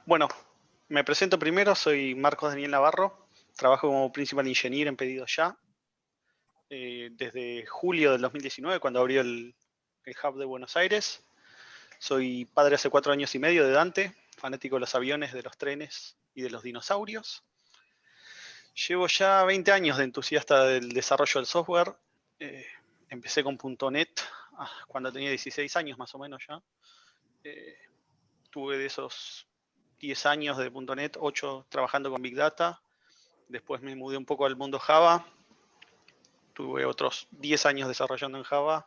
Bueno, me presento primero, soy Marcos Daniel Navarro, trabajo como Principal Engineer en Pedido Ya, desde julio del 2019, cuando abrió el hub de Buenos Aires. Soy padre hace 4 años y medio de Dante, fanático de los aviones, de los trenes y de los dinosaurios. Llevo ya 20 años de entusiasta del desarrollo del software. Eh, Empecé con .NET cuando tenía 16 años más o menos ya. Tuve de esos 10 años de .NET, 8 trabajando con Big Data. Después me mudé un poco al mundo Java. Tuve otros 10 años desarrollando en Java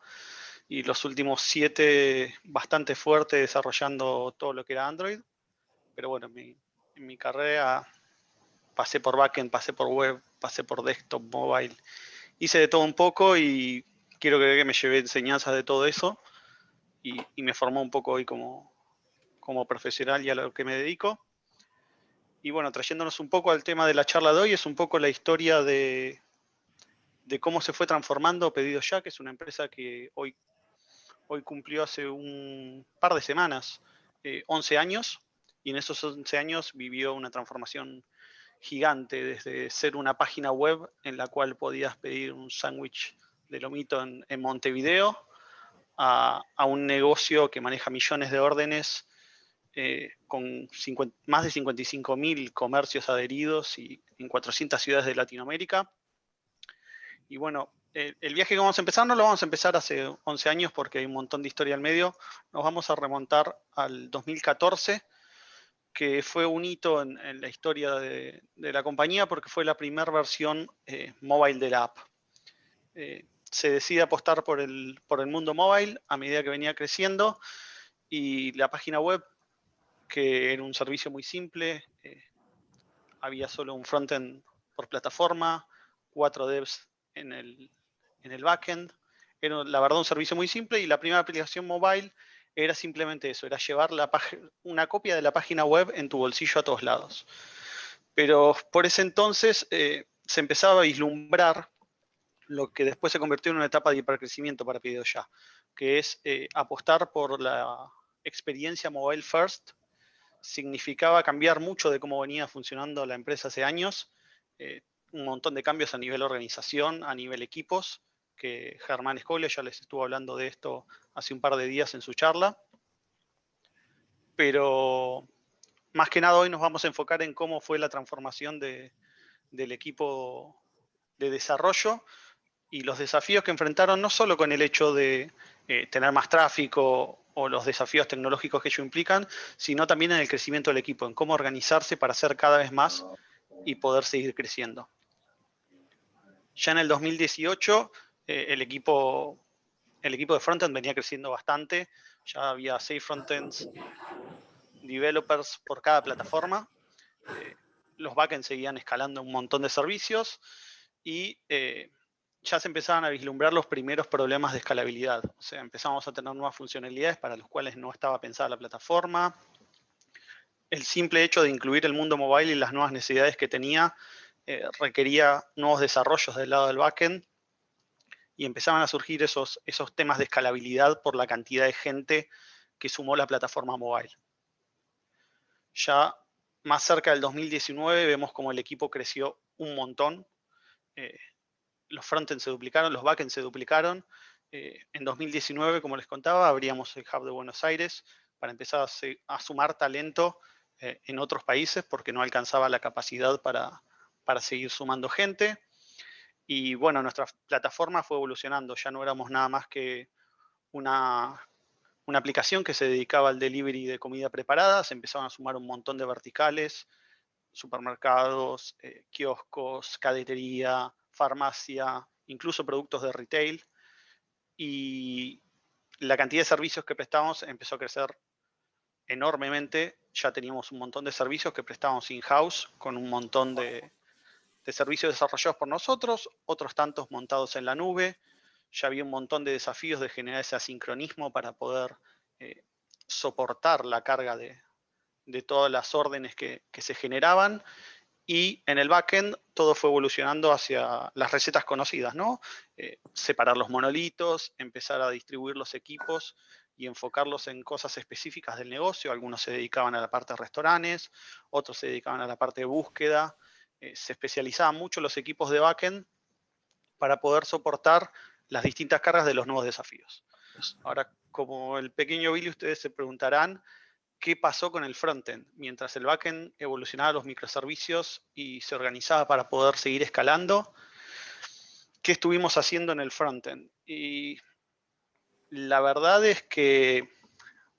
y los últimos 7 bastante fuerte desarrollando todo lo que era Android. Pero bueno, en mi carrera pasé por backend, pasé por web, pasé por desktop, mobile. Hice de todo un poco y quiero creer que me llevé enseñanzas de todo eso y me formó un poco hoy como profesional y a lo que me dedico. Y bueno, trayéndonos un poco al tema de la charla de hoy, es un poco la historia de cómo se fue transformando Pedido Ya, que es una empresa que hoy cumplió hace un par de semanas 11 años, y en esos 11 años vivió una transformación gigante, desde ser una página web en la cual podías pedir un sándwich de lomito en Montevideo, a un negocio que maneja millones de órdenes, con más de 55.000 comercios adheridos y en 400 ciudades de Latinoamérica. Y bueno, el viaje que vamos a empezar no lo vamos a empezar hace 11 años porque hay un montón de historia al medio. Nos vamos a remontar al 2014, que fue un hito en la historia de la compañía porque fue la primera versión mobile de la app. Se decide apostar por el mundo mobile a medida que venía creciendo, y la página web, que era un servicio muy simple, había solo un frontend por plataforma, 4 devs en el backend. Era la verdad un servicio muy simple, y la primera aplicación mobile era simplemente eso, era llevar una copia de la página web en tu bolsillo a todos lados. Pero por ese entonces se empezaba a vislumbrar lo que después se convirtió en una etapa de hipercrecimiento para Pedido Ya, que es apostar por la experiencia mobile first. Significaba cambiar mucho de cómo venía funcionando la empresa hace años, un montón de cambios a nivel organización, a nivel equipos, que Germán Escole ya les estuvo hablando de esto hace un par de días en su charla. Pero más que nada hoy nos vamos a enfocar en cómo fue la transformación del equipo de desarrollo y los desafíos que enfrentaron, no solo con el hecho de tener más tráfico o los desafíos tecnológicos que ello implican, sino también en el crecimiento del equipo, en cómo organizarse para hacer cada vez más y poder seguir creciendo. Ya en el 2018 el equipo de frontend venía creciendo bastante. Ya había 6 frontends developers por cada plataforma. Los backends seguían escalando un montón de servicios y ya se empezaban a vislumbrar los primeros problemas de escalabilidad. O sea, empezamos a tener nuevas funcionalidades para las cuales no estaba pensada la plataforma. El simple hecho de incluir el mundo mobile y las nuevas necesidades que tenía requería nuevos desarrollos del lado del backend, y empezaban a surgir esos temas de escalabilidad por la cantidad de gente que sumó la plataforma mobile. Ya más cerca del 2019 vemos como el equipo creció un montón. Los frontends se duplicaron, los backends se duplicaron. En 2019, como les contaba, abríamos el hub de Buenos Aires para empezar a sumar talento en otros países porque no alcanzaba la capacidad para seguir sumando gente. Y bueno, nuestra plataforma fue evolucionando. Ya no éramos nada más que una aplicación que se dedicaba al delivery de comida preparada. Se empezaron a sumar un montón de verticales: supermercados, kioscos, cadetería, farmacia, incluso productos de retail. Y la cantidad de servicios que prestábamos empezó a crecer enormemente. Ya teníamos un montón de servicios que prestábamos in-house, con un montón de servicios desarrollados por nosotros, otros tantos montados en la nube. Ya había un montón de desafíos de generar ese asincronismo para poder soportar la carga de todas las órdenes que se generaban. Y en el backend todo fue evolucionando hacia las recetas conocidas, ¿no? Separar los monolitos, empezar a distribuir los equipos y enfocarlos en cosas específicas del negocio. Algunos se dedicaban a la parte de restaurantes, otros se dedicaban a la parte de búsqueda. Se especializaban mucho los equipos de backend para poder soportar las distintas cargas de los nuevos desafíos. Ahora, como el pequeño Billy, ustedes se preguntarán qué pasó con el frontend. Mientras el backend evolucionaba los microservicios y se organizaba para poder seguir escalando, ¿qué estuvimos haciendo en el frontend? Y la verdad es que,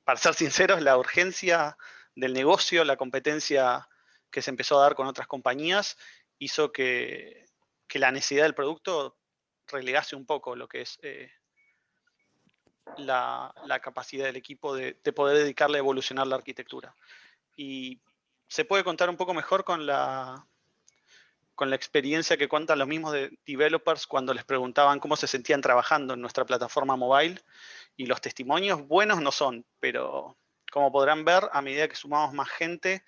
para ser sinceros, la urgencia del negocio, la competencia que se empezó a dar con otras compañías, hizo que la necesidad del producto relegase un poco lo que es la capacidad del equipo de poder dedicarle a evolucionar la arquitectura. Y se puede contar un poco mejor con la experiencia que cuentan los mismos developers cuando les preguntaban cómo se sentían trabajando en nuestra plataforma mobile. Y los testimonios buenos no son, pero como podrán ver, a medida que sumamos más gente,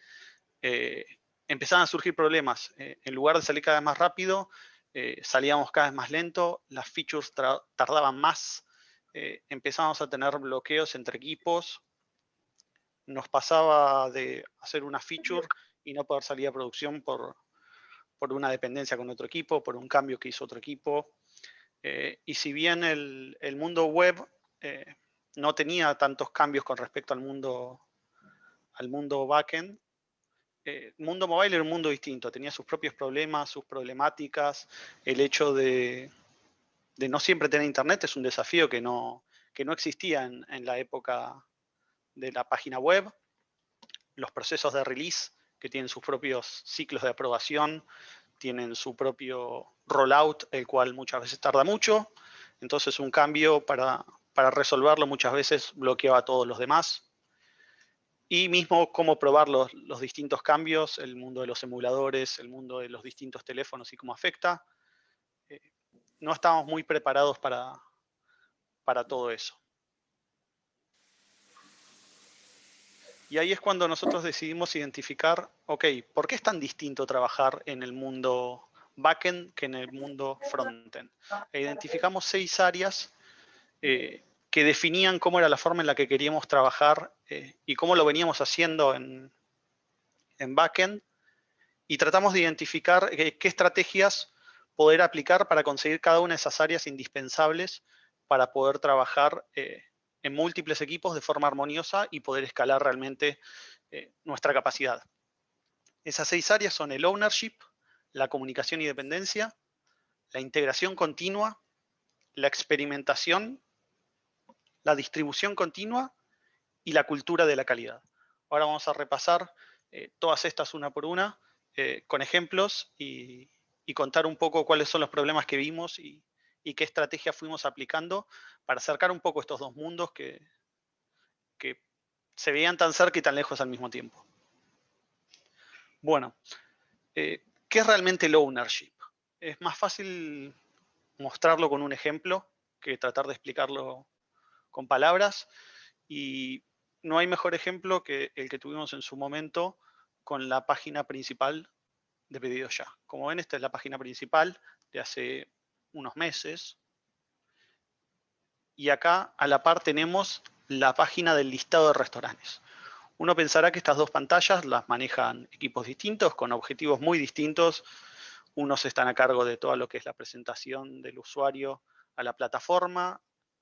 empezaban a surgir problemas. En lugar de salir cada vez más rápido, salíamos cada vez más lento, las features tardaban más, empezamos a tener bloqueos entre equipos. Nos pasaba de hacer una feature y no poder salir a producción por una dependencia con otro equipo, por un cambio que hizo otro equipo. Y si bien el mundo web no tenía tantos cambios con respecto al mundo backend, el mundo mobile era un mundo distinto, tenía sus propios problemas, sus problemáticas. El hecho de no siempre tener internet es un desafío que no existía en la época de la página web. Los procesos de release, que tienen sus propios ciclos de aprobación, tienen su propio rollout, el cual muchas veces tarda mucho. Entonces un cambio para resolverlo muchas veces bloqueaba a todos los demás. Y mismo cómo probar los distintos cambios, el mundo de los emuladores, el mundo de los distintos teléfonos y cómo afecta. No estábamos muy preparados para todo eso. Y ahí es cuando nosotros decidimos identificar, ok, ¿por qué es tan distinto trabajar en el mundo backend que en el mundo frontend? E identificamos 6 áreas que definían cómo era la forma en la que queríamos trabajar y cómo lo veníamos haciendo en backend, y tratamos de identificar qué estrategias poder aplicar para conseguir cada una de esas áreas indispensables para poder trabajar en múltiples equipos de forma armoniosa y poder escalar realmente nuestra capacidad. Esas 6 áreas son el ownership, la comunicación y dependencia, la integración continua, la experimentación, la distribución continua y la cultura de la calidad. Ahora vamos a repasar todas estas una por una con ejemplos y contar un poco cuáles son los problemas que vimos y qué estrategia fuimos aplicando para acercar un poco estos dos mundos que se veían tan cerca y tan lejos al mismo tiempo. Bueno, ¿qué es realmente el ownership? Es más fácil mostrarlo con un ejemplo que tratar de explicarlo con palabras, y no hay mejor ejemplo que el que tuvimos en su momento con la página principal de Pedidos Ya. Como ven, esta es la página principal de hace unos meses. Y acá a la par tenemos la página del listado de restaurantes. Uno pensará que estas dos pantallas las manejan equipos distintos, con objetivos muy distintos. Unos están a cargo de todo lo que es la presentación del usuario a la plataforma,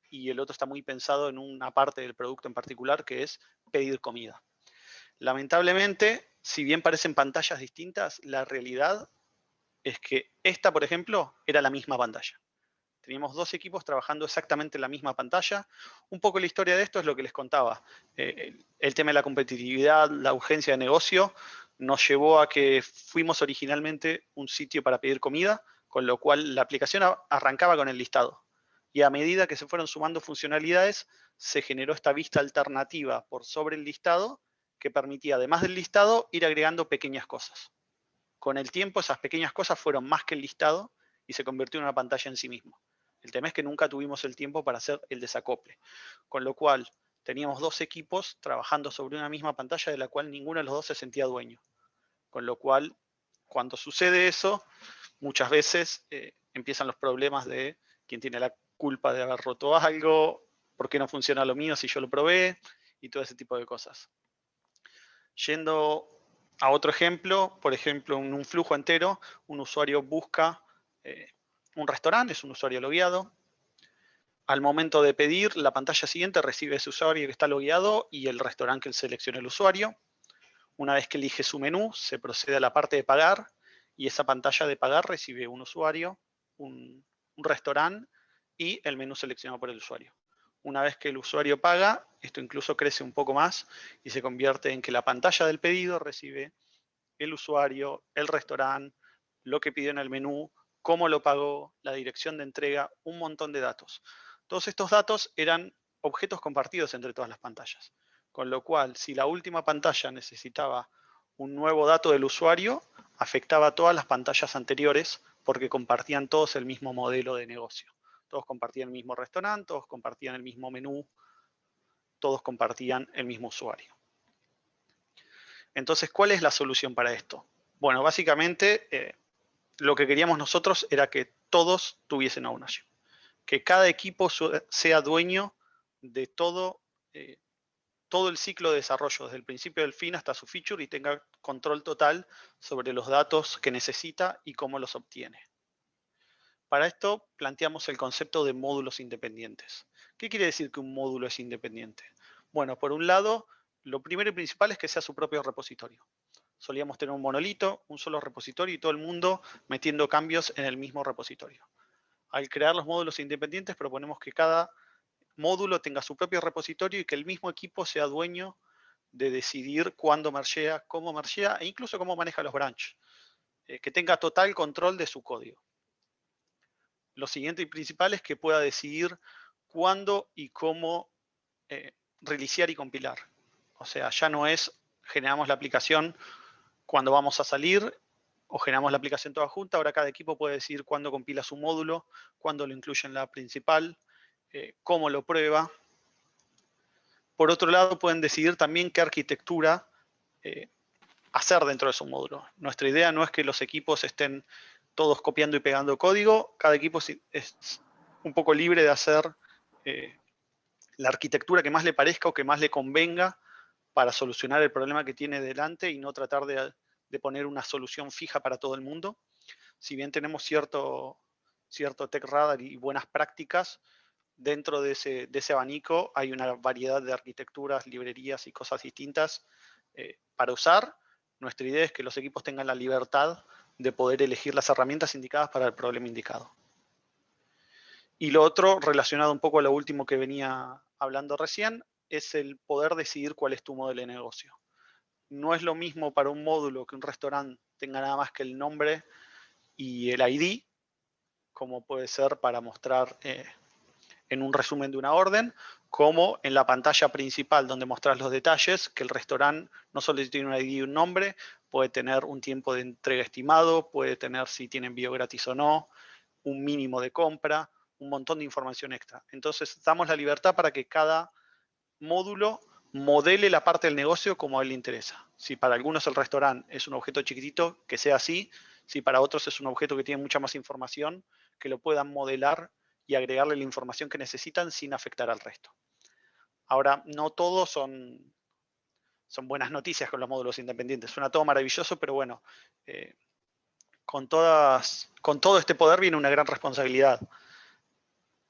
y el otro está muy pensado en una parte del producto en particular, que es pedir comida. Lamentablemente, si bien parecen pantallas distintas, la realidad es que esta, por ejemplo, era la misma pantalla. Teníamos dos equipos trabajando exactamente en la misma pantalla. Un poco la historia de esto es lo que les contaba. El tema de la competitividad, la urgencia de negocio, nos llevó a que fuimos originalmente un sitio para pedir comida, con lo cual la aplicación arrancaba con el listado. Y a medida que se fueron sumando funcionalidades, se generó esta vista alternativa por sobre el listado, que permitía, además del listado, ir agregando pequeñas cosas. Con el tiempo, esas pequeñas cosas fueron más que el listado y se convirtió en una pantalla en sí mismo. El tema es que nunca tuvimos el tiempo para hacer el desacople, con lo cual teníamos dos equipos trabajando sobre una misma pantalla de la cual ninguno de los dos se sentía dueño. Con lo cual, cuando sucede eso, muchas veces empiezan los problemas de quién tiene la culpa de haber roto algo, ¿Por qué no funciona lo mío si yo lo probé? Y todo ese tipo de cosas. Yendo a otro ejemplo, por ejemplo, en un flujo entero, un usuario busca un restaurante, es un usuario logueado. Al momento de pedir, la pantalla siguiente recibe ese usuario que está logueado y el restaurante que él selecciona el usuario. Una vez que elige su menú, se procede a la parte de pagar y esa pantalla de pagar recibe un usuario, un restaurante y el menú seleccionado por el usuario. Una vez que el usuario paga, esto incluso crece un poco más y se convierte en que la pantalla del pedido recibe el usuario, el restaurante, lo que pidió en el menú, cómo lo pagó, la dirección de entrega, un montón de datos. Todos estos datos eran objetos compartidos entre todas las pantallas. Con lo cual, si la última pantalla necesitaba un nuevo dato del usuario, afectaba a todas las pantallas anteriores porque compartían todos el mismo modelo de negocio. Todos compartían el mismo restaurante, todos compartían el mismo menú, todos compartían el mismo usuario. Entonces, ¿cuál es la solución para esto? Bueno, básicamente lo que queríamos nosotros era que todos tuviesen ownership, que cada equipo sea dueño de todo el ciclo de desarrollo, desde el principio del fin hasta su feature, y tenga control total sobre los datos que necesita y cómo los obtiene. Para esto planteamos el concepto de módulos independientes. ¿Qué quiere decir que un módulo es independiente? Bueno, por un lado, lo primero y principal es que sea su propio repositorio. Solíamos tener un monolito, un solo repositorio y todo el mundo metiendo cambios en el mismo repositorio. Al crear los módulos independientes proponemos que cada módulo tenga su propio repositorio y que el mismo equipo sea dueño de decidir cuándo mergea, cómo mergea e incluso cómo maneja los branches. Que tenga total control de su código. Lo siguiente y principal es que pueda decidir cuándo y cómo reiniciar y compilar. O sea, ya no es generamos la aplicación cuando vamos a salir o generamos la aplicación toda junta. Ahora cada equipo puede decidir cuándo compila su módulo, cuándo lo incluye en la principal, cómo lo prueba. Por otro lado, pueden decidir también qué arquitectura hacer dentro de su módulo. Nuestra idea no es que los equipos estén todos copiando y pegando código. Cada equipo es un poco libre de hacer la arquitectura que más le parezca o que más le convenga para solucionar el problema que tiene delante y no tratar de poner una solución fija para todo el mundo. Si bien tenemos cierto tech radar y buenas prácticas, dentro de ese abanico hay una variedad de arquitecturas, librerías y cosas distintas para usar. Nuestra idea es que los equipos tengan la libertad de poder elegir las herramientas indicadas para el problema indicado. Y lo otro, relacionado un poco a lo último que venía hablando recién, es el poder decidir cuál es tu modelo de negocio. No es lo mismo para un módulo que un restaurante tenga nada más que el nombre y el ID, como puede ser para mostrar en un resumen de una orden, como en la pantalla principal donde mostrás los detalles, que el restaurante no solo tiene un ID y un nombre, puede tener un tiempo de entrega estimado, puede tener si tiene envío gratis o no, un mínimo de compra, un montón de información extra. Entonces, damos la libertad para que cada módulo modele la parte del negocio como a él le interesa. Si para algunos el restaurante es un objeto chiquitito, que sea así. Si para otros es un objeto que tiene mucha más información, que lo puedan modelar y agregarle la información que necesitan sin afectar al resto. Ahora, no todos son buenas noticias con los módulos independientes. Suena todo maravilloso, pero bueno, con todo este poder viene una gran responsabilidad.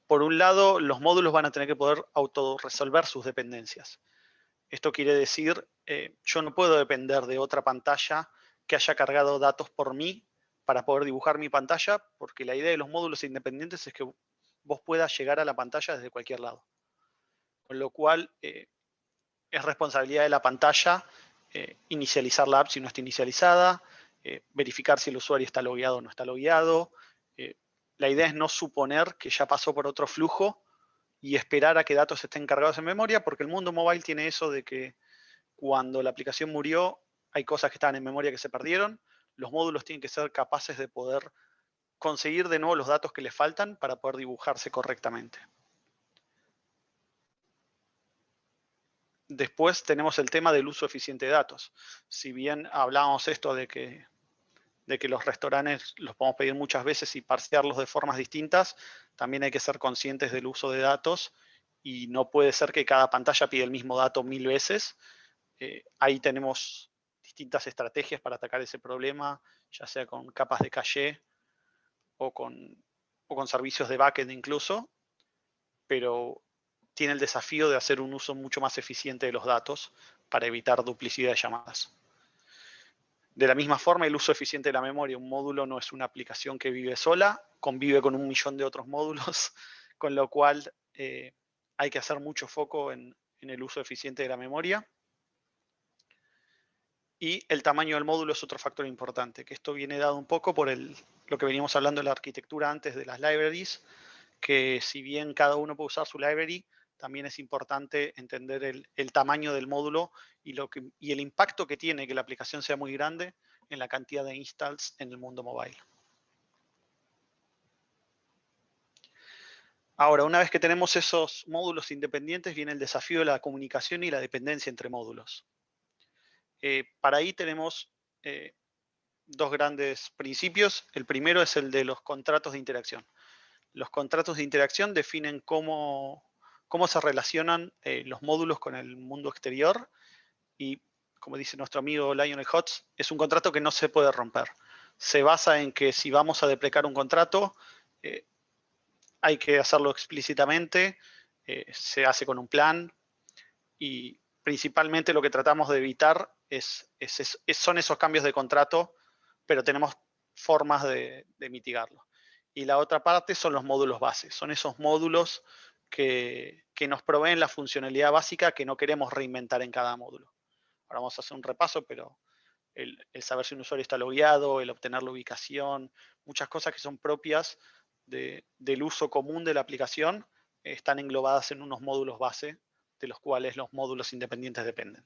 Por un lado, los módulos van a tener que poder autorresolver sus dependencias. Esto quiere decir, yo no puedo depender de otra pantalla que haya cargado datos por mí para poder dibujar mi pantalla, porque la idea de los módulos independientes es que vos puedas llegar a la pantalla desde cualquier lado. Con lo cual, es responsabilidad de la pantalla inicializar la app si no está inicializada, verificar si el usuario está logueado o no está logueado. La idea es no suponer que ya pasó por otro flujo y esperar a que datos estén cargados en memoria, porque el mundo mobile tiene eso de que cuando la aplicación murió, hay cosas que estaban en memoria que se perdieron. Los módulos tienen que ser capaces de poder conseguir de nuevo los datos que les faltan para poder dibujarse correctamente. Después tenemos el tema del uso eficiente de datos. Si bien hablábamos esto de que los restaurantes los podemos pedir muchas veces y parsearlos de formas distintas, también hay que ser conscientes del uso de datos y no puede ser que cada pantalla pida el mismo dato 1000 veces. Ahí tenemos distintas estrategias para atacar ese problema, ya sea con capas de caché o con servicios de backend incluso, pero tiene el desafío de hacer un uso mucho más eficiente de los datos para evitar duplicidad de llamadas. De la misma forma, el uso eficiente de la memoria. Un módulo no es una aplicación que vive sola, convive con un millón de otros módulos, con lo cual hay que hacer mucho foco en el uso eficiente de la memoria. Y el tamaño del módulo es otro factor importante, que esto viene dado un poco por lo que veníamos hablando de la arquitectura antes de las libraries, que si bien cada uno puede usar su library, también es importante entender el tamaño del módulo y el impacto que tiene que la aplicación sea muy grande en la cantidad de installs en el mundo mobile. Ahora, una vez que tenemos esos módulos independientes, viene el desafío de la comunicación y la dependencia entre módulos. Para ahí tenemos dos grandes principios. El primero es el de los contratos de interacción. Los contratos de interacción definen cómo se relacionan los módulos con el mundo exterior y, como dice nuestro amigo Lionel Hutz, es un contrato que no se puede romper. Se basa en que si vamos a deprecar un contrato, hay que hacerlo explícitamente, se hace con un plan y principalmente lo que tratamos de evitar son esos cambios de contrato, pero tenemos formas de mitigarlo. Y la otra parte son los módulos base, son esos módulos que nos proveen la funcionalidad básica que no queremos reinventar en cada módulo. Ahora vamos a hacer un repaso, pero el saber si un usuario está logueado, el obtener la ubicación, muchas cosas que son propias del uso común de la aplicación, están englobadas en unos módulos base, de los cuales los módulos independientes dependen.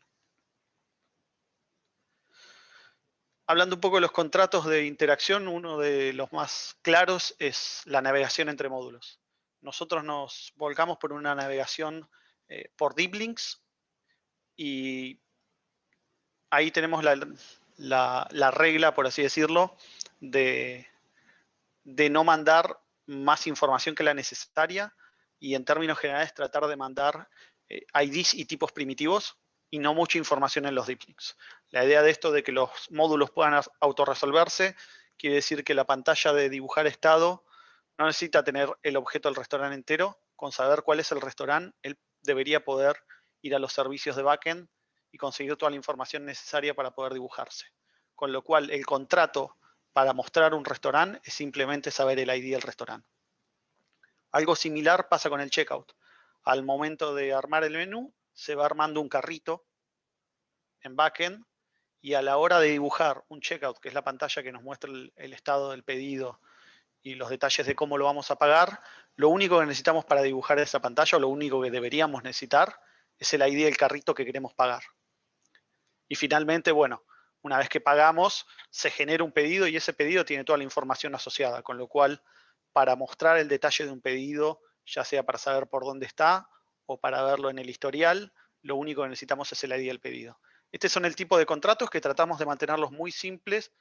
Hablando un poco de los contratos de interacción, uno de los más claros es la navegación entre módulos. Nosotros nos volcamos por una navegación por deep links y ahí tenemos la regla, por así decirlo, de no mandar más información que la necesaria y en términos generales tratar de mandar IDs y tipos primitivos y no mucha información en los deep links. La idea de esto de que los módulos puedan autorresolverse quiere decir que la pantalla de dibujar estado no necesita tener el objeto del restaurante entero. Con saber cuál es el restaurante, él debería poder ir a los servicios de backend y conseguir toda la información necesaria para poder dibujarse. Con lo cual, el contrato para mostrar un restaurante es simplemente saber el ID del restaurante. Algo similar pasa con el checkout. Al momento de armar el menú, se va armando un carrito en backend y a la hora de dibujar un checkout, que es la pantalla que nos muestra el estado del pedido y los detalles de cómo lo vamos a pagar, lo único que necesitamos para dibujar esa pantalla, o lo único que deberíamos necesitar, es el ID del carrito que queremos pagar. Y finalmente, bueno, una vez que pagamos, se genera un pedido y ese pedido tiene toda la información asociada, con lo cual, para mostrar el detalle de un pedido, ya sea para saber por dónde está o para verlo en el historial, lo único que necesitamos es el ID del pedido. Estos son el tipo de contratos que tratamos de mantenerlos muy simples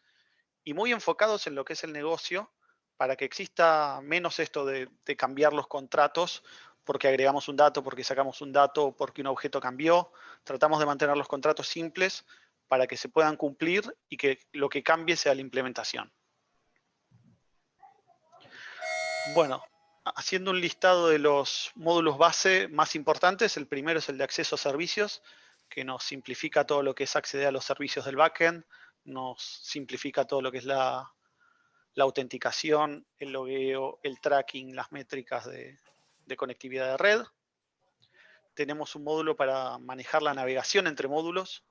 y muy enfocados en lo que es el negocio, para que exista menos esto de cambiar los contratos porque agregamos un dato, porque sacamos un dato, porque un objeto cambió. Tratamos de mantener los contratos simples para que se puedan cumplir y que lo que cambie sea la implementación. Bueno, haciendo un listado de los módulos base más importantes, el primero es el de acceso a servicios, que nos simplifica todo lo que es acceder a los servicios del backend, nos simplifica todo lo que es la autenticación, el logueo, el tracking, las métricas de conectividad de red. Tenemos un módulo para manejar la navegación entre módulos,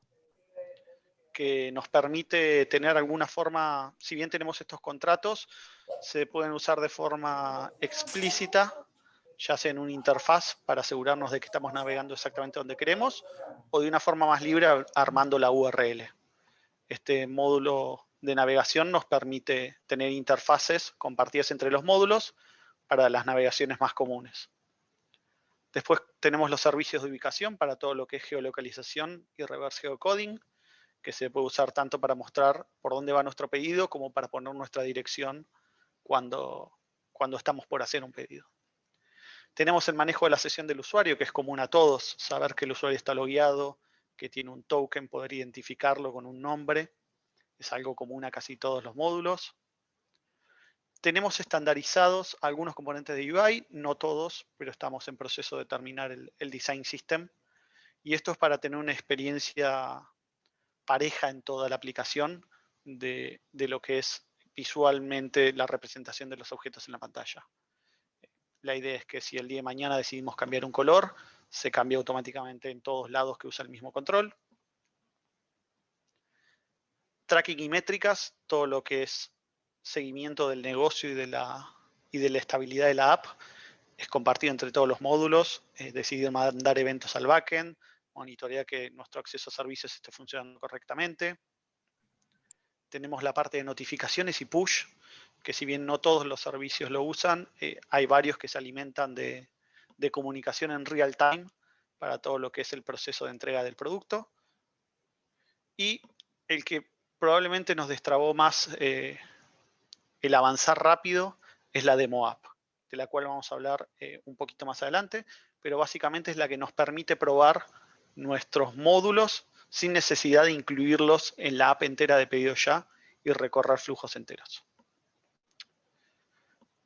que nos permite tener alguna forma, si bien tenemos estos contratos, se pueden usar de forma explícita, ya sea en una interfaz para asegurarnos de que estamos navegando exactamente donde queremos, o de una forma más libre armando la URL. Este módulo de navegación nos permite tener interfaces compartidas entre los módulos para las navegaciones más comunes. Después tenemos los servicios de ubicación para todo lo que es geolocalización y reverse geocoding, que se puede usar tanto para mostrar por dónde va nuestro pedido como para poner nuestra dirección cuando estamos por hacer un pedido. Tenemos el manejo de la sesión del usuario, que es común a todos, saber que el usuario está logueado, que tiene un token, poder identificarlo con un nombre. Es algo común a casi todos los módulos. Tenemos estandarizados algunos componentes de UI, no todos, pero estamos en proceso de terminar el design system. Y esto es para tener una experiencia pareja en toda la aplicación de lo que es visualmente la representación de los objetos en la pantalla. La idea es que si el día de mañana decidimos cambiar un color, se cambia automáticamente en todos lados que usa el mismo control. Tracking y métricas, todo lo que es seguimiento del negocio y de la estabilidad de la app, es compartido entre todos los módulos, decidir mandar eventos al backend, monitorear que nuestro acceso a servicios esté funcionando correctamente. Tenemos la parte de notificaciones y push, que si bien no todos los servicios lo usan, hay varios que se alimentan de comunicación en real time para todo lo que es el proceso de entrega del producto. Y el que probablemente nos destrabó más el avanzar rápido es la demo app, de la cual vamos a hablar un poquito más adelante, pero básicamente es la que nos permite probar nuestros módulos sin necesidad de incluirlos en la app entera de pedido ya y recorrer flujos enteros.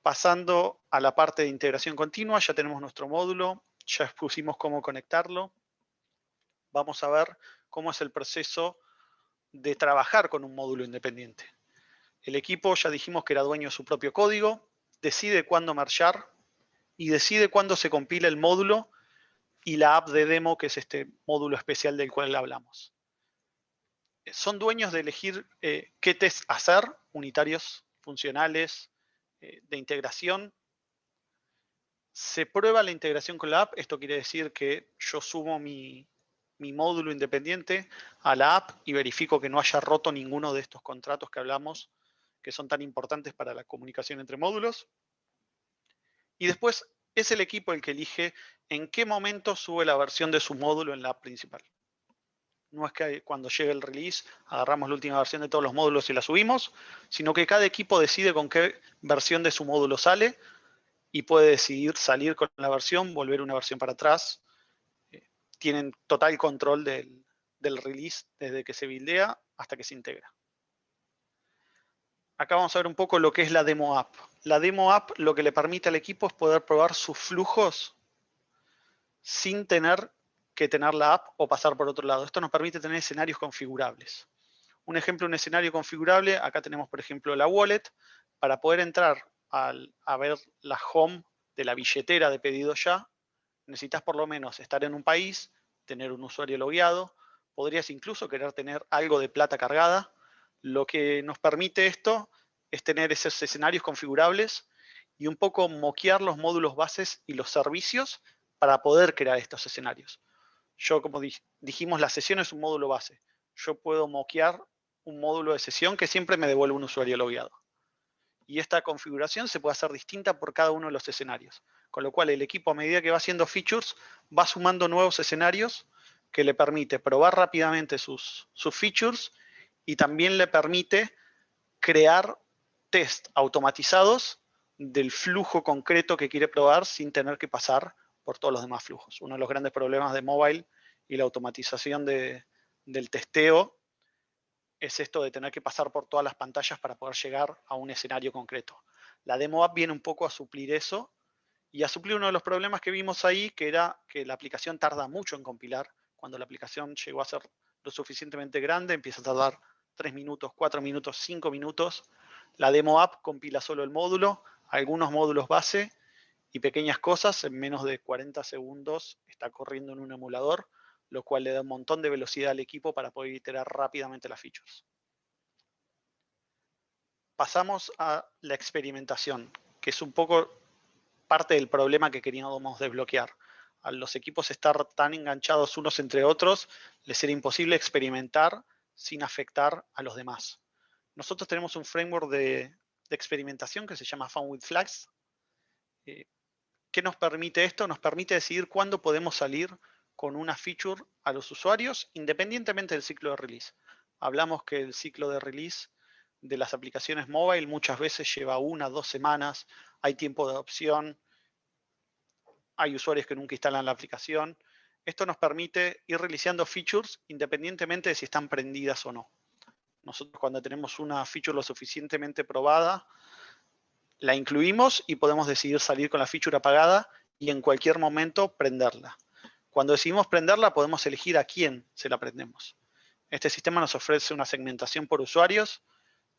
Pasando a la parte de integración continua, ya tenemos nuestro módulo, ya expusimos cómo conectarlo. Vamos a ver cómo es el proceso de trabajar con un módulo independiente. El equipo ya dijimos que era dueño de su propio código, decide cuándo marchar y decide cuándo se compila el módulo y la app de demo, que es este módulo especial del cual hablamos. Son dueños de elegir qué test hacer, unitarios, funcionales, de integración. Se prueba la integración con la app, esto quiere decir que yo sumo mi módulo independiente a la app y verifico que no haya roto ninguno de estos contratos que hablamos, que son tan importantes para la comunicación entre módulos. Y después es el equipo el que elige en qué momento sube la versión de su módulo en la app principal. No es que cuando llegue el release agarramos la última versión de todos los módulos y la subimos, sino que cada equipo decide con qué versión de su módulo sale y puede decidir salir con la versión, volver una versión para atrás. Tienen total control del release desde que se buildea hasta que se integra. Acá vamos a ver un poco lo que es la demo app. La demo app lo que le permite al equipo es poder probar sus flujos sin tener que tener la app o pasar por otro lado. Esto nos permite tener escenarios configurables. Un ejemplo de un escenario configurable, acá tenemos por ejemplo la wallet. Para poder entrar a ver la home de la billetera de pedido ya, necesitas por lo menos estar en un país, tener un usuario logueado, podrías incluso querer tener algo de plata cargada. Lo que nos permite esto es tener esos escenarios configurables y un poco moquear los módulos bases y los servicios para poder crear estos escenarios. Yo, como dijimos, la sesión es un módulo base. Yo puedo moquear un módulo de sesión que siempre me devuelve un usuario logueado. Y esta configuración se puede hacer distinta por cada uno de los escenarios. Con lo cual el equipo, a medida que va haciendo features, va sumando nuevos escenarios que le permite probar rápidamente sus features y también le permite crear test automatizados del flujo concreto que quiere probar sin tener que pasar por todos los demás flujos. Uno de los grandes problemas de mobile y la automatización del testeo es esto de tener que pasar por todas las pantallas para poder llegar a un escenario concreto. La demo app viene un poco a suplir eso y a suplir uno de los problemas que vimos ahí, que era que la aplicación tarda mucho en compilar. Cuando la aplicación llegó a ser lo suficientemente grande, empieza a tardar 3 minutos, 4 minutos, 5 minutos. La demo app compila solo el módulo, algunos módulos base y pequeñas cosas. En menos de 40 segundos está corriendo en un emulador, lo cual le da un montón de velocidad al equipo para poder iterar rápidamente las features. Pasamos a la experimentación, que es un poco parte del problema que queríamos desbloquear. A los equipos estar tan enganchados unos entre otros, les era imposible experimentar sin afectar a los demás. Nosotros tenemos un framework de experimentación que se llama Fun with Flags. ¿Qué nos permite esto? Nos permite decidir cuándo podemos salir con una feature a los usuarios, independientemente del ciclo de release. Hablamos que el ciclo de release de las aplicaciones móvil muchas veces lleva 1 o 2 semanas, hay tiempo de adopción. hay usuarios que nunca instalan la aplicación. Esto nos permite ir releaseando features independientemente de si están prendidas o no. Nosotros cuando tenemos una feature lo suficientemente probada, la incluimos y podemos decidir salir con la feature apagada y en cualquier momento prenderla. Cuando decidimos prenderla, podemos elegir a quién se la prendemos. Este sistema nos ofrece una segmentación por usuarios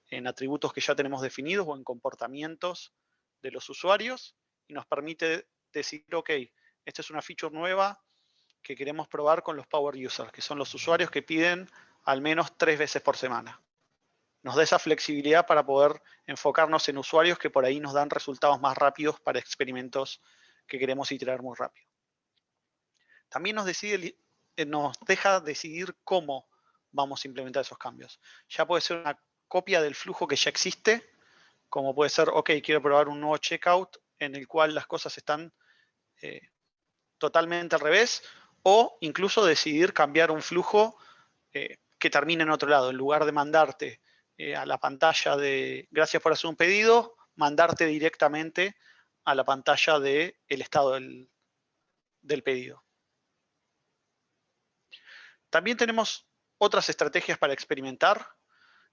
en atributos que ya tenemos definidos o en comportamientos de los usuarios y nos permite decir, ok, esta es una feature nueva que queremos probar con los power users, que son los usuarios que piden al menos 3 veces por semana. Nos da esa flexibilidad para poder enfocarnos en usuarios que por ahí nos dan resultados más rápidos para experimentos que queremos iterar muy rápido. También nos deja decidir cómo vamos a implementar esos cambios. Ya puede ser una copia del flujo que ya existe, como puede ser, ok, quiero probar un nuevo checkout en el cual las cosas están totalmente al revés, o incluso decidir cambiar un flujo que termine en otro lado. En lugar de mandarte a la pantalla de gracias por hacer un pedido, mandarte directamente a la pantalla del estado del pedido. También tenemos otras estrategias para experimentar.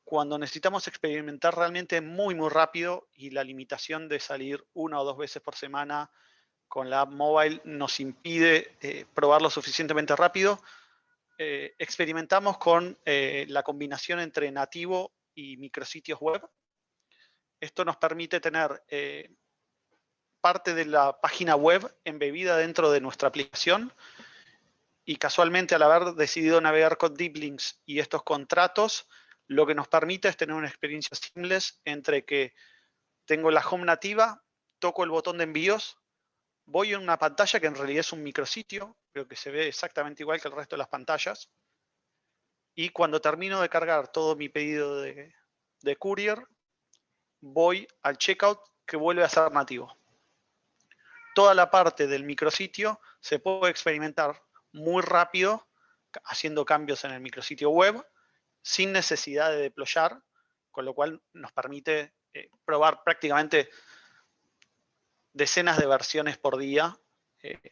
Cuando necesitamos experimentar realmente muy, muy rápido y la limitación de salir 1 o 2 veces por semana con la app mobile nos impide probar lo suficientemente rápido, experimentamos con la combinación entre nativo y micrositios web. Esto nos permite tener parte de la página web embebida dentro de nuestra aplicación y casualmente al haber decidido navegar con deep links y estos contratos, lo que nos permite es tener una experiencia seamless entre que tengo la home nativa, toco el botón de envíos, voy a una pantalla que en realidad es un micrositio, pero que se ve exactamente igual que el resto de las pantallas. Y cuando termino de cargar todo mi pedido de courier, voy al checkout que vuelve a ser nativo. Toda la parte del micrositio se puede experimentar muy rápido haciendo cambios en el micrositio web sin necesidad de deployar, con lo cual nos permite probar prácticamente decenas de versiones por día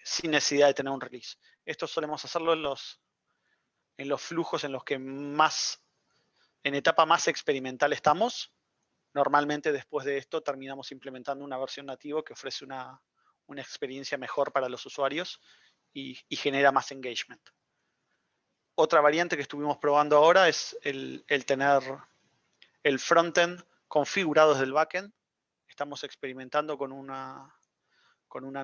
sin necesidad de tener un release. Esto solemos hacerlo en los flujos en los que en etapa más experimental estamos. Normalmente después de esto terminamos implementando una versión nativa que ofrece una experiencia mejor para los usuarios y genera más engagement. Otra variante que estuvimos probando ahora es el tener el frontend configurado desde el backend. Estamos experimentando con una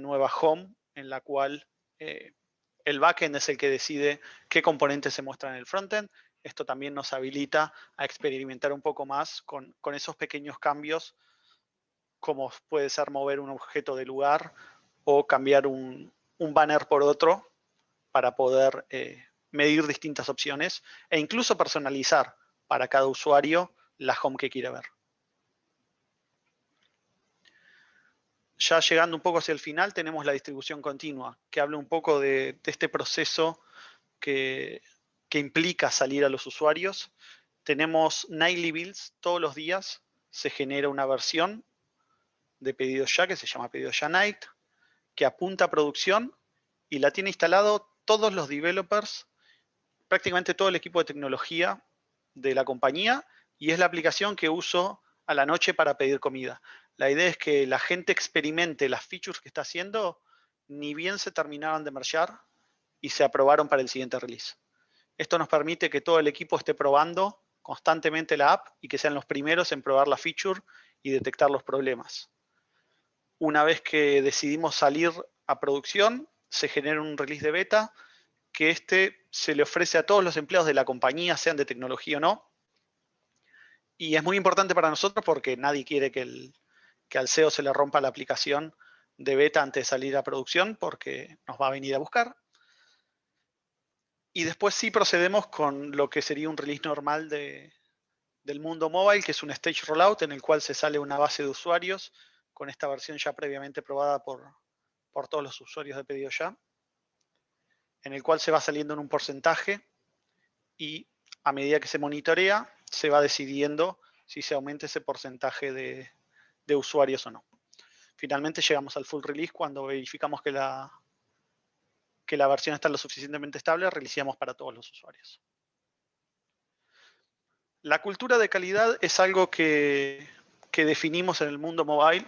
nueva home en la cual el backend es el que decide qué componentes se muestran en el frontend. Esto también nos habilita a experimentar un poco más con esos pequeños cambios, como puede ser mover un objeto de lugar o cambiar un banner por otro para poder medir distintas opciones e incluso personalizar para cada usuario la home que quiere ver. Ya llegando un poco hacia el final, tenemos la distribución continua, que habla un poco de este proceso que implica salir a los usuarios. Tenemos nightly builds, todos los días se genera una versión de pedido ya que se llama pedido ya night, que apunta a producción y la tiene instalado todos los developers, prácticamente todo el equipo de tecnología de la compañía, y es la aplicación que uso a la noche para pedir comida. La idea es que la gente experimente las features que está haciendo ni bien se terminaron de mergear y se aprobaron para el siguiente release. Esto nos permite que todo el equipo esté probando constantemente la app y que sean los primeros en probar la feature y detectar los problemas. Una vez que decidimos salir a producción, se genera un release de beta que se le ofrece a todos los empleados de la compañía, sean de tecnología o no. Y es muy importante para nosotros porque nadie quiere que al SEO se le rompa la aplicación de beta antes de salir a producción porque nos va a venir a buscar. Y después sí procedemos con lo que sería un release normal del mundo mobile, que es un stage rollout en el cual se sale una base de usuarios con esta versión ya previamente probada por todos los usuarios de pedido ya, en el cual se va saliendo en un porcentaje y a medida que se monitorea se va decidiendo si se aumenta ese porcentaje de usuarios o no. Finalmente llegamos al full release cuando verificamos que la versión está lo suficientemente estable, releaseamos para todos los usuarios. La cultura de calidad es algo que definimos en el mundo mobile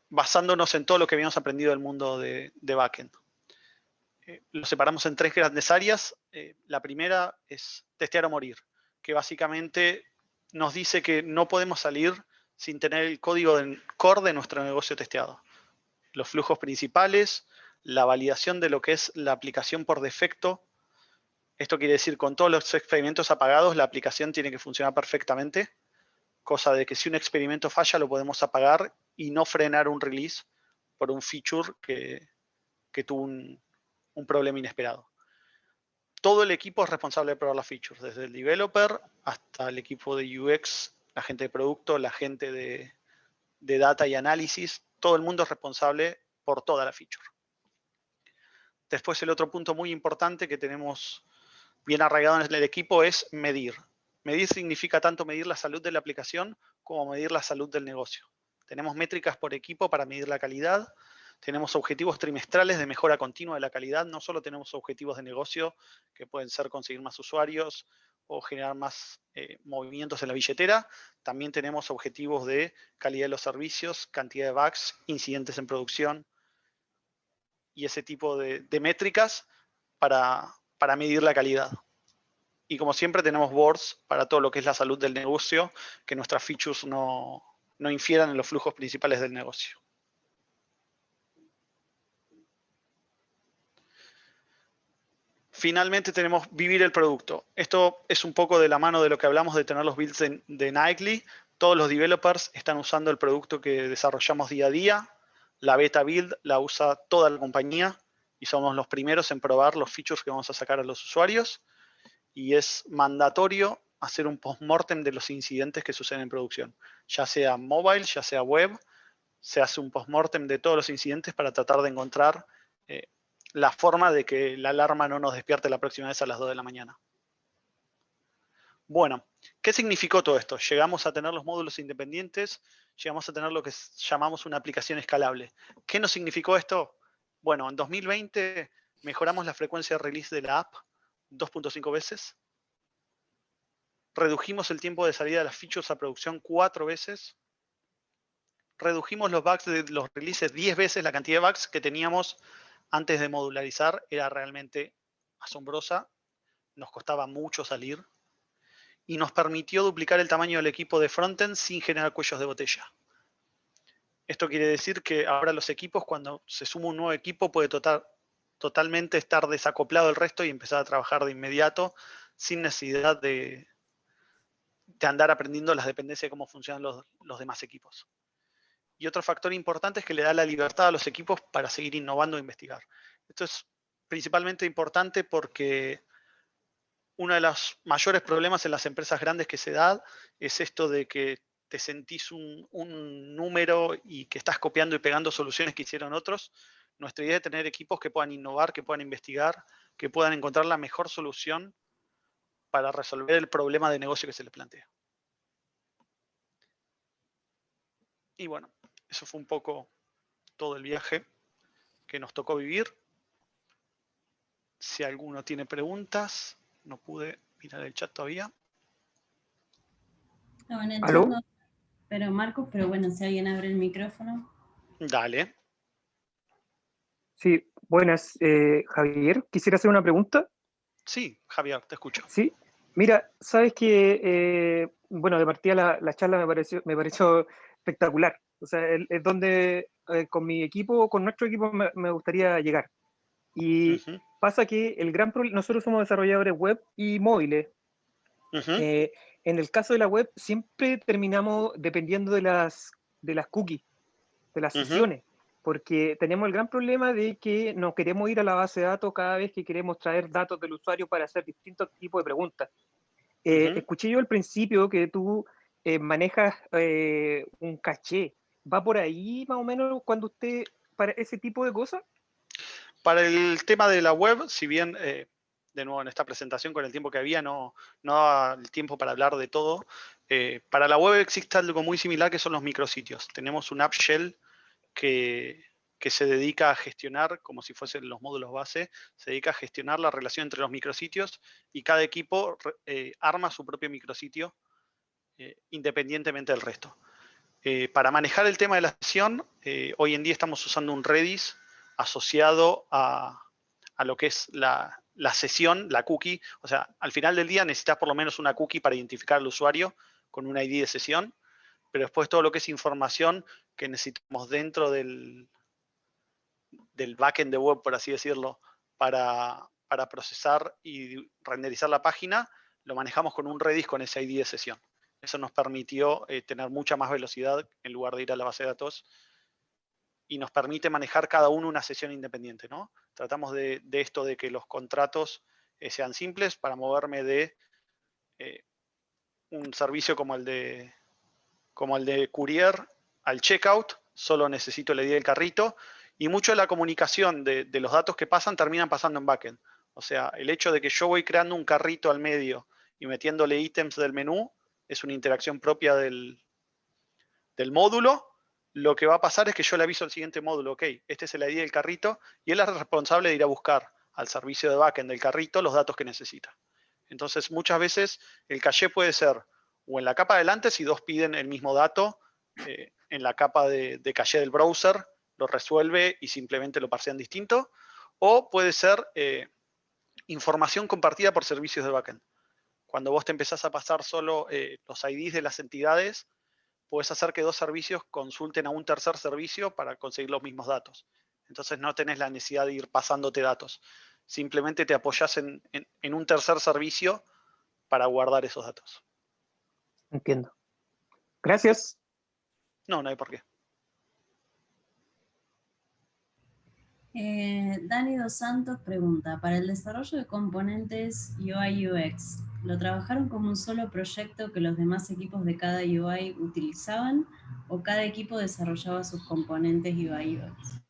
basándonos en todo lo que habíamos aprendido del mundo de backend. Lo separamos en 3 grandes áreas. La primera es testear o morir, que básicamente nos dice que no podemos salir sin tener el código core de nuestro negocio testeado. Los flujos principales, la validación de lo que es la aplicación por defecto. Esto quiere decir, con todos los experimentos apagados, la aplicación tiene que funcionar perfectamente, cosa de que si un experimento falla lo podemos apagar y no frenar un release por un feature que tuvo un problema inesperado. Todo el equipo es responsable de probar las features, desde el developer hasta el equipo de UX, la gente de producto, la gente de data y análisis. Todo el mundo es responsable por toda la feature. Después, el otro punto muy importante que tenemos bien arraigado en el equipo es medir. Medir significa tanto medir la salud de la aplicación como medir la salud del negocio. Tenemos métricas por equipo para medir la calidad. Tenemos objetivos trimestrales de mejora continua de la calidad. No solo tenemos objetivos de negocio, que pueden ser conseguir más usuarios o generar más movimientos en la billetera. También tenemos objetivos de calidad de los servicios, cantidad de bugs, incidentes en producción y ese tipo de métricas para medir la calidad. Y como siempre tenemos boards para todo lo que es la salud del negocio, que nuestras features no infieran en los flujos principales del negocio. Finalmente tenemos vivir el producto. Esto es un poco de la mano de lo que hablamos de tener los builds de Nightly. Todos los developers están usando el producto que desarrollamos día a día. La beta build la usa toda la compañía y somos los primeros en probar los features que vamos a sacar a los usuarios. Y es mandatorio hacer un post-mortem de los incidentes que suceden en producción. Ya sea mobile, ya sea web, se hace un post-mortem de todos los incidentes para tratar de encontrar la forma de que la alarma no nos despierte la próxima vez a las 2 de la mañana. Bueno, ¿qué significó todo esto? Llegamos a tener los módulos independientes, llegamos a tener lo que llamamos una aplicación escalable. ¿Qué nos significó esto? Bueno, en 2020 mejoramos la frecuencia de release de la app 2.5 veces. Redujimos el tiempo de salida de las features a producción 4 veces. Redujimos los bugs de los releases 10 veces. La cantidad de bugs que teníamos antes de modularizar era realmente asombrosa. Nos costaba mucho salir. Y nos permitió duplicar el tamaño del equipo de frontend sin generar cuellos de botella. Esto quiere decir que ahora los equipos, cuando se suma un nuevo equipo, puede totalmente estar desacoplado del resto y empezar a trabajar de inmediato sin necesidad de andar aprendiendo las dependencias de cómo funcionan los demás equipos. Y otro factor importante es que le da la libertad a los equipos para seguir innovando e investigar. Esto es principalmente importante porque uno de los mayores problemas en las empresas grandes que se da es esto de que te sentís un número y que estás copiando y pegando soluciones que hicieron otros. Nuestra idea es tener equipos que puedan innovar, que puedan investigar, que puedan encontrar la mejor solución para resolver el problema de negocio que se les plantea. Y bueno, eso fue un poco todo el viaje que nos tocó vivir. Si alguno tiene preguntas, no pude mirar el chat todavía. No, en el ¿Aló? chat no, pero Marcos, pero bueno, si alguien abre el micrófono. Dale. Sí, buenas. Javier, quisiera hacer una pregunta. Sí, Javier, te escucho. Sí, mira, sabes que, bueno, de partida la charla me pareció espectacular. O sea, es donde con mi equipo, con nuestro equipo me gustaría llegar. Y pasa que el gran problema, nosotros somos desarrolladores web y móviles. En el caso de la web, siempre terminamos dependiendo de las cookies, de las sesiones, porque tenemos el gran problema de que no queremos ir a la base de datos cada vez que queremos traer datos del usuario para hacer distintos tipos de preguntas. Escuché yo al principio que tú manejas un caché. ¿Va por ahí más o menos cuando usted, para ese tipo de cosas? Para el tema de la web, si bien, de nuevo en esta presentación con el tiempo que había, no daba el tiempo para hablar de todo, para la web existe algo muy similar que son los micrositios. Tenemos un app shell que se dedica a gestionar, como si fuesen los módulos base, se dedica a gestionar la relación entre los micrositios y cada equipo arma su propio micrositio independientemente del resto. Para manejar el tema de la sesión, hoy en día estamos usando un Redis asociado a lo que es la sesión, la cookie. O sea, al final del día necesitas por lo menos una cookie para identificar al usuario con un ID de sesión, pero después todo lo que es información que necesitamos dentro del backend de web, por así decirlo, para procesar y renderizar la página, lo manejamos con un Redis con ese ID de sesión. Eso nos permitió tener mucha más velocidad en lugar de ir a la base de datos y nos permite manejar cada uno una sesión independiente, ¿no? Tratamos de esto de que los contratos sean simples para moverme de un servicio como el de Courier al checkout, solo necesito el ID del carrito, y mucho de la comunicación de los datos que pasan terminan pasando en backend. O sea, el hecho de que yo voy creando un carrito al medio y metiéndole ítems del menú es una interacción propia del módulo. Lo que va a pasar es que yo le aviso al siguiente módulo, ok, este es el ID del carrito, y él es responsable de ir a buscar al servicio de backend del carrito los datos que necesita. Entonces, muchas veces el caché puede ser o en la capa de adelante si dos piden el mismo dato, en la capa de caché del browser lo resuelve y simplemente lo parsean distinto, o puede ser información compartida por servicios de backend. Cuando vos te empezás a pasar solo los IDs de las entidades, puedes hacer que dos servicios consulten a un tercer servicio para conseguir los mismos datos. Entonces no tenés la necesidad de ir pasándote datos. Simplemente te apoyás en un tercer servicio para guardar esos datos. Entiendo. Gracias. No hay por qué. Dani Dos Santos pregunta, para el desarrollo de componentes UI UX, ¿lo trabajaron como un solo proyecto que los demás equipos de cada UI utilizaban o cada equipo desarrollaba sus componentes UI UX?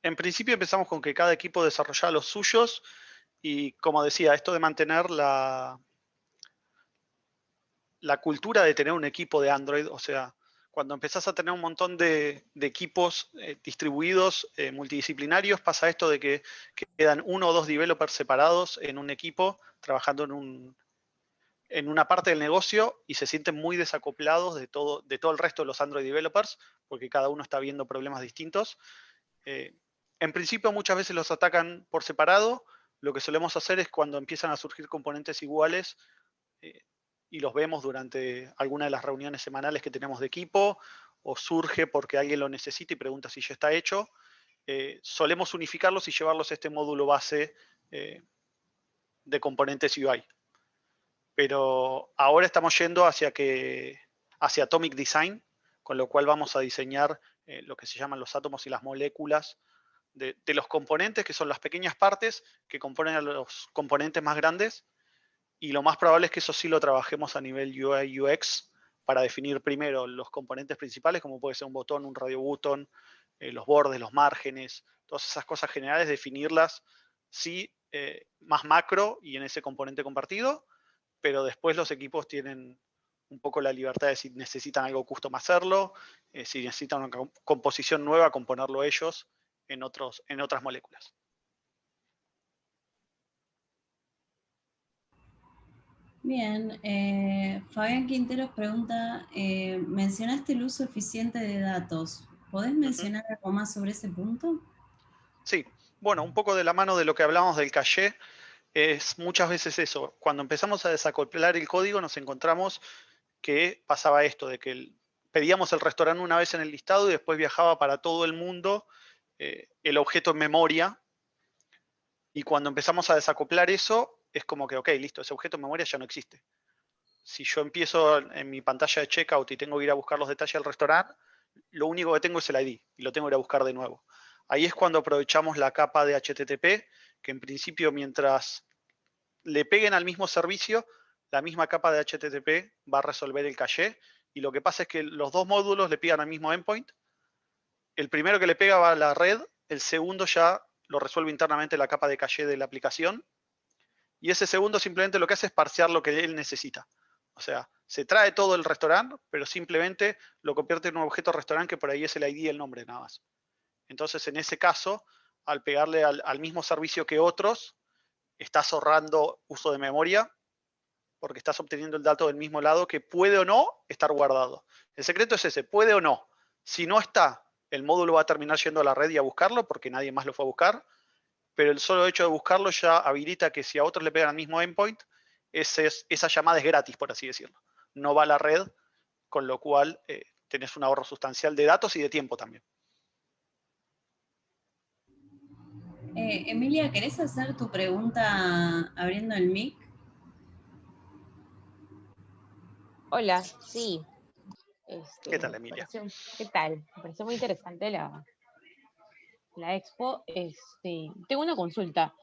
En principio empezamos con que cada equipo desarrollaba los suyos y, como decía, esto de mantener la cultura de tener un equipo de Android, o sea, cuando empezás a tener un montón de equipos distribuidos, multidisciplinarios, pasa esto de que quedan uno o dos developers separados en un equipo trabajando en una parte del negocio y se sienten muy desacoplados de todo el resto de los Android developers, porque cada uno está viendo problemas distintos. En principio muchas veces los atacan por separado. Lo que solemos hacer es cuando empiezan a surgir componentes iguales, y los vemos durante alguna de las reuniones semanales que tenemos de equipo, o surge porque alguien lo necesita y pregunta si ya está hecho, solemos unificarlos y llevarlos a este módulo base de componentes UI. Pero ahora estamos yendo hacia Atomic Design, con lo cual vamos a diseñar lo que se llaman los átomos y las moléculas de los componentes, que son las pequeñas partes que componen a los componentes más grandes, y lo más probable es que eso sí lo trabajemos a nivel UI UX para definir primero los componentes principales, como puede ser un botón, un radio button, los bordes, los márgenes, todas esas cosas generales, definirlas sí más macro y en ese componente compartido, pero después los equipos tienen un poco la libertad de si necesitan algo custom hacerlo, si necesitan una composición nueva, componerlo ellos en otras moléculas. Bien, Fabián Quinteros pregunta, mencionaste el uso eficiente de datos. ¿Podés mencionar algo más sobre ese punto? Sí, bueno, un poco de la mano de lo que hablamos del caché, es muchas veces eso. Cuando empezamos a desacoplar el código nos encontramos que pasaba esto, de que pedíamos el restaurante una vez en el listado y después viajaba para todo el mundo el objeto en memoria. Y cuando empezamos a desacoplar eso, es como que, ok, listo, ese objeto en memoria ya no existe. Si yo empiezo en mi pantalla de checkout y tengo que ir a buscar los detalles del restaurante, lo único que tengo es el ID y lo tengo que ir a buscar de nuevo. Ahí es cuando aprovechamos la capa de HTTP, que en principio mientras le peguen al mismo servicio, la misma capa de HTTP va a resolver el caché, y lo que pasa es que los dos módulos le pidan al mismo endpoint. El primero que le pega va a la red, el segundo ya lo resuelve internamente la capa de caché de la aplicación, y ese segundo simplemente lo que hace es parsear lo que él necesita. O sea, Se trae todo el restaurante, pero simplemente lo convierte en un objeto restaurante que por ahí es el ID y el nombre nada más. Entonces, en ese caso, al pegarle al mismo servicio que otros, estás ahorrando uso de memoria porque estás obteniendo el dato del mismo lado que puede o no estar guardado. El secreto es ese, puede o no. Si no está, el módulo va a terminar yendo a la red y a buscarlo porque nadie más lo fue a buscar, pero el solo hecho de buscarlo ya habilita que si a otros le pegan al mismo endpoint, esa llamada es gratis, por así decirlo. No va a la red, con lo cual tenés un ahorro sustancial de datos y de tiempo también. Emilia, ¿querés hacer tu pregunta abriendo el mic? Hola, sí. ¿Qué tal, Emilia? ¿Qué tal? Me pareció muy interesante la expo. Tengo una consulta.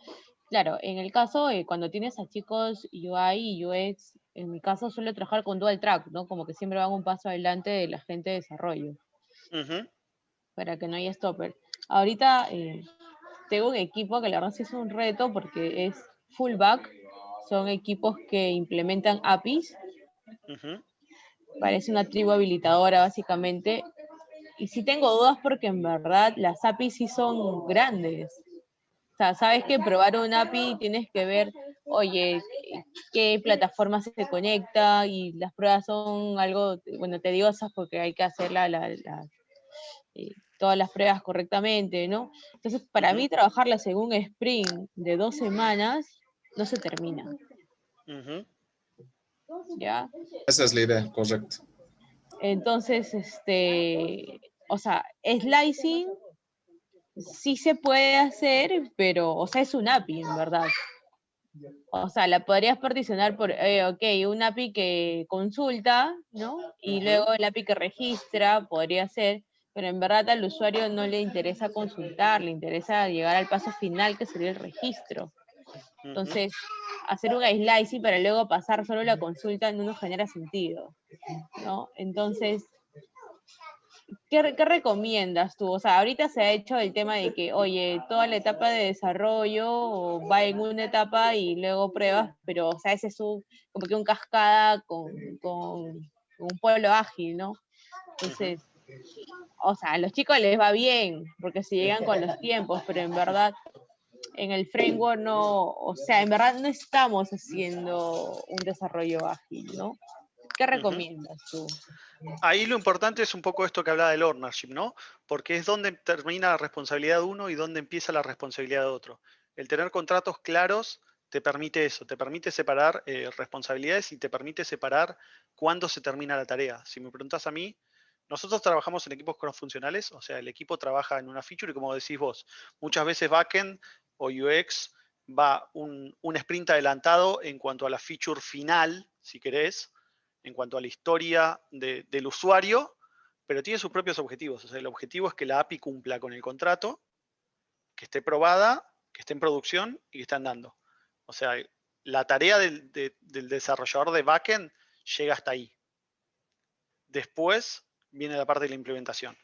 Claro, en el caso, cuando tienes a chicos UI y UX, en mi caso suelo trabajar con dual track, ¿no? Como que siempre van un paso adelante de la gente de desarrollo, para que no haya stopper. Ahorita tengo un equipo que la verdad sí es un reto porque es full back, son equipos que implementan APIs, parece una tribu habilitadora básicamente, y sí tengo dudas porque en verdad las APIs sí son grandes. O sea, sabes que probar un API tienes que ver, oye, qué plataforma se conecta, y las pruebas son algo, bueno, tediosas porque hay que hacer todas las pruebas correctamente, ¿no? Entonces, para mí trabajarla según sprint de 2 semanas no se termina. ¿Ya? Esa es la idea, correcto. Entonces, o sea, slicing sí se puede hacer, pero, o sea, es un API, en verdad. O sea, la podrías particionar por, ok, un API que consulta, ¿no? Y luego el API que registra, podría ser, pero en verdad al usuario no le interesa consultar, le interesa llegar al paso final, que sería el registro. Entonces, hacer un slicing para luego pasar solo la consulta no nos genera sentido, ¿no? Entonces, ¿qué recomiendas tú? O sea, ahorita se ha hecho el tema de que, oye, toda la etapa de desarrollo va en una etapa y luego pruebas, pero, o sea, ese es como que un cascada con un pueblo ágil, ¿no? Entonces, o sea, a los chicos les va bien, porque se llegan con los tiempos, pero en verdad, en el framework no, o sea, en verdad no estamos haciendo un desarrollo ágil, ¿no? ¿Qué recomiendas tú? Ahí lo importante es un poco esto que hablaba del ownership, ¿no? Porque es donde termina la responsabilidad de uno y donde empieza la responsabilidad de otro. El tener contratos claros te permite eso, te permite separar responsabilidades y te permite separar cuándo se termina la tarea. Si me preguntas a mí, nosotros trabajamos en equipos cross-funcionales, o sea, el equipo trabaja en una feature y como decís vos, muchas veces backend o UX va un sprint adelantado en cuanto a la feature final, si querés, en cuanto a la historia del usuario, pero tiene sus propios objetivos. O sea, el objetivo es que la API cumpla con el contrato, que esté probada, que esté en producción y que esté andando. O sea, la tarea del desarrollador de backend llega hasta ahí. Después viene la parte de la implementación.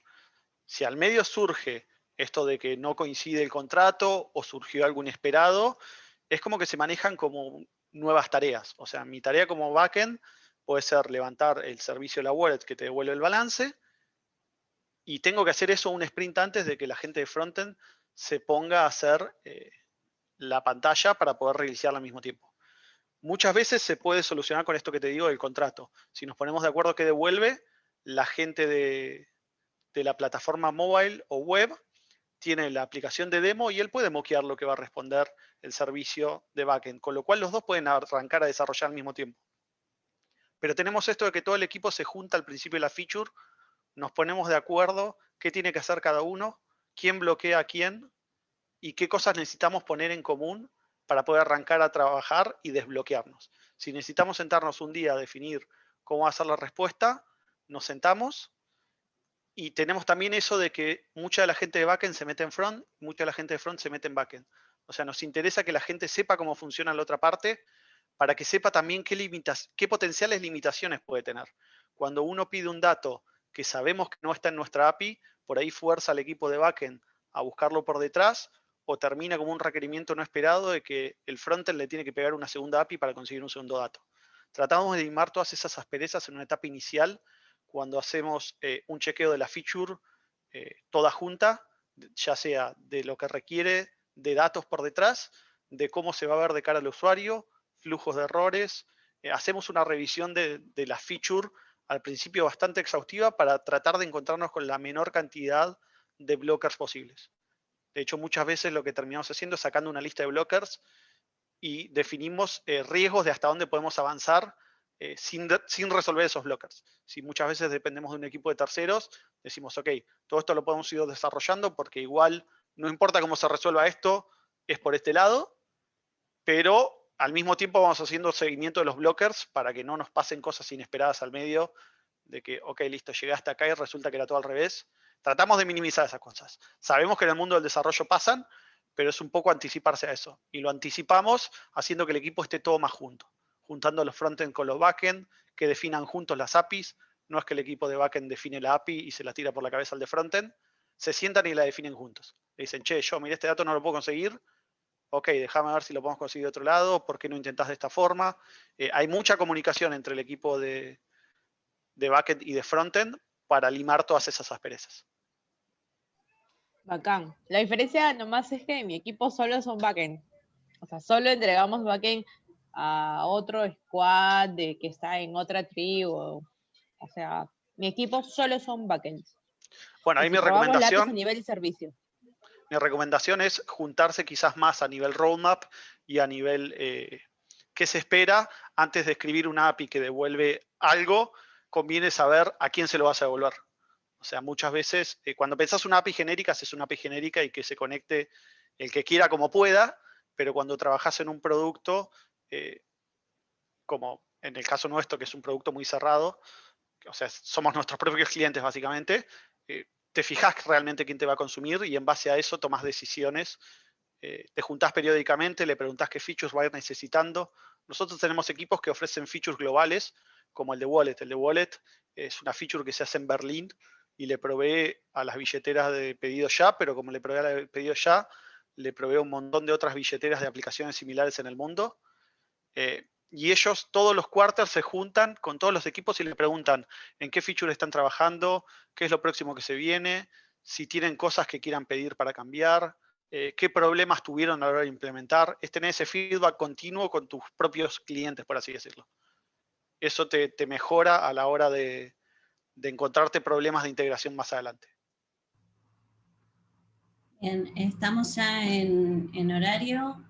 Si al medio surge esto de que no coincide el contrato o surgió algo inesperado, es como que se manejan como nuevas tareas. O sea, mi tarea como backend puede ser levantar el servicio de la wallet que te devuelve el balance, y tengo que hacer eso un sprint antes de que la gente de frontend se ponga a hacer la pantalla para poder reiniciarla al mismo tiempo. Muchas veces se puede solucionar con esto que te digo del contrato. Si nos ponemos de acuerdo que devuelve, la gente de la plataforma mobile o web tiene la aplicación de demo y él puede moquear lo que va a responder el servicio de backend, con lo cual los dos pueden arrancar a desarrollar al mismo tiempo. Pero tenemos esto de que todo el equipo se junta al principio de la feature, nos ponemos de acuerdo qué tiene que hacer cada uno, quién bloquea a quién y qué cosas necesitamos poner en común para poder arrancar a trabajar y desbloquearnos. Si necesitamos sentarnos un día a definir cómo va a ser la respuesta, nos sentamos. Y tenemos también eso de que mucha de la gente de backend se mete en front, mucha de la gente de front se mete en backend. O sea, nos interesa que la gente sepa cómo funciona la otra parte para que sepa también qué potenciales limitaciones puede tener. Cuando uno pide un dato que sabemos que no está en nuestra API, por ahí fuerza al equipo de backend a buscarlo por detrás, o termina como un requerimiento no esperado de que el frontend le tiene que pegar una segunda API para conseguir un segundo dato. Tratamos de limar todas esas asperezas en una etapa inicial, cuando hacemos un chequeo de la feature toda junta, ya sea de lo que requiere de datos por detrás, de cómo se va a ver de cara al usuario, flujos de errores. Hacemos una revisión de la feature al principio bastante exhaustiva para tratar de encontrarnos con la menor cantidad de blockers posibles. De hecho, muchas veces lo que terminamos haciendo es sacando una lista de blockers y definimos riesgos de hasta dónde podemos avanzar sin resolver esos blockers. Si muchas veces dependemos de un equipo de terceros, decimos, ok, todo esto lo podemos ir desarrollando porque igual no importa cómo se resuelva esto, es por este lado, pero al mismo tiempo vamos haciendo seguimiento de los blockers para que no nos pasen cosas inesperadas al medio, de que, ok, listo, llegué hasta acá y resulta que era todo al revés. Tratamos de minimizar esas cosas. Sabemos que en el mundo del desarrollo pasan, pero es un poco anticiparse a eso. Y lo anticipamos haciendo que el equipo esté todo más junto, juntando los frontend con los backend, que definan juntos las APIs. No es que el equipo de backend define la API y se la tira por la cabeza al de frontend. Se sientan y la definen juntos. Le dicen, che, yo, mira, este dato no lo puedo conseguir. Ok, déjame ver si lo podemos conseguir de otro lado. ¿Por qué no intentás de esta forma? Hay mucha comunicación entre el equipo de backend y de frontend para limar todas esas asperezas. Bacán. La diferencia nomás es que en mi equipo solo son backend. O sea, solo entregamos backend a otro squad que está en otra tribu. O sea, mi equipo solo son backends. Bueno, Y ahí si probamos lápiz a nivel de servicio. mi recomendación es juntarse quizás más a nivel roadmap y a nivel qué se espera antes de escribir una API que devuelve algo. Conviene saber a quién se lo vas a devolver. O sea, muchas veces cuando pensás una API genérica, haces una API genérica y que se conecte el que quiera como pueda, pero cuando trabajás en un producto, como en el caso nuestro, que es un producto muy cerrado, o sea, somos nuestros propios clientes básicamente, te fijas realmente quién te va a consumir y en base a eso tomas decisiones. Te juntás periódicamente, le preguntás qué features va a ir necesitando. Nosotros tenemos equipos que ofrecen features globales, como el de Wallet. El de Wallet es una feature que se hace en Berlín y le provee a las billeteras de pedido ya, pero como le provee a la de pedido ya, le provee un montón de otras billeteras de aplicaciones similares en el mundo. Y ellos todos los quarters se juntan con todos los equipos y le preguntan en qué feature están trabajando, qué es lo próximo que se viene, si tienen cosas que quieran pedir para cambiar, qué problemas tuvieron a la hora de implementar. Es tener ese feedback continuo con tus propios clientes, por así decirlo. Eso te mejora a la hora de encontrarte problemas de integración más adelante. Bien, estamos ya en horario.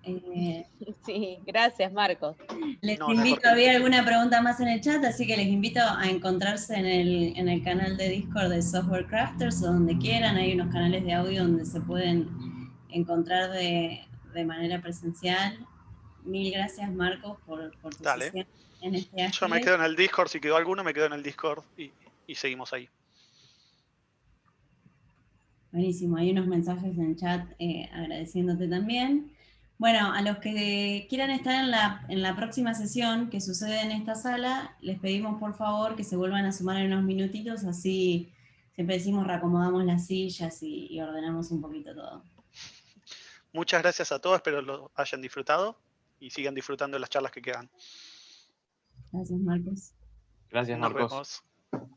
Sí, gracias, Marcos. Les No, invito, mejor. había alguna pregunta más en el chat, así que les invito a encontrarse en el canal de Discord de Software Crafters, donde quieran. Hay unos canales de audio donde se pueden encontrar de manera presencial. Mil gracias, Marcos, por tu Dale. sesión en este Yo me Ágiles. quedo en el Discord, si quedó alguno, me quedo en el Discord y seguimos ahí. Buenísimo, hay unos mensajes en chat agradeciéndote también. Bueno, a los que quieran estar en la próxima sesión que sucede en esta sala, les pedimos por favor que se vuelvan a sumar en unos minutitos, así siempre decimos reacomodamos las sillas y ordenamos un poquito todo. Muchas gracias a todos, espero lo hayan disfrutado y sigan disfrutando de las charlas que quedan. Gracias, Marcos. Gracias, Nos Marcos. vemos.